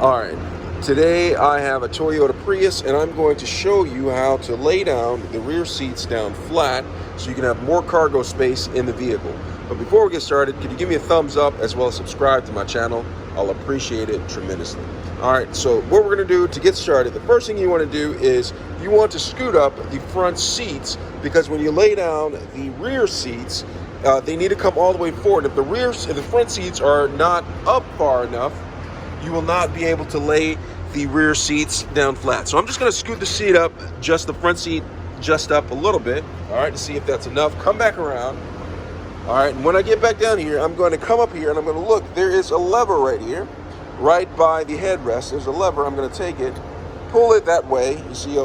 Alright, today I have a Toyota Prius and I'm going to show you how to lay down the rear seats down flat so you can have more cargo space in the vehicle. But before we get started, can you give me a thumbs up as well as subscribe to my channel? I'll appreciate it tremendously. Alright, so what we're going to do to get started, the first thing you want to do is you want to scoot up the front seats, because when you lay down the rear seats, they need to come all the way forward. If the front seats are not up far enough, you will not be able to lay the rear seats down flat. So I'm just going to scoot the seat up, just the front seat just up a little bit, all right, to see if that's enough. Come back around. All right, and when I get back down here, I'm going to come up here and I'm going to look. There is a lever right here, right by the headrest. There's a lever. I'm going to take it, pull it that way. You see a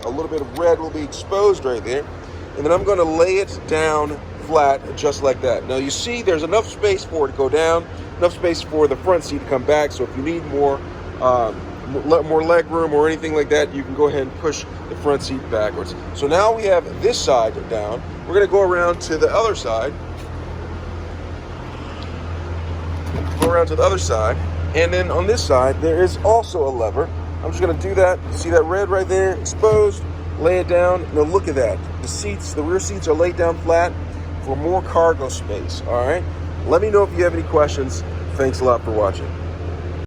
little bit of red will be exposed right there. And then I'm going to lay it down flat just like that. Now you see there's enough space for it to go down, enough space for the front seat to come back. So if you need more leg room or anything like that, you can go ahead and push the front seat backwards. So now we have this side down. We're going to go around to the other side. Go around to the other side, and then on this side there is also a lever. I'm just going to do that. See that red right there exposed? Lay it down. Now look at that. The rear seats are laid down flat for more cargo space. All right, let me know if you have any questions. Thanks a lot for watching.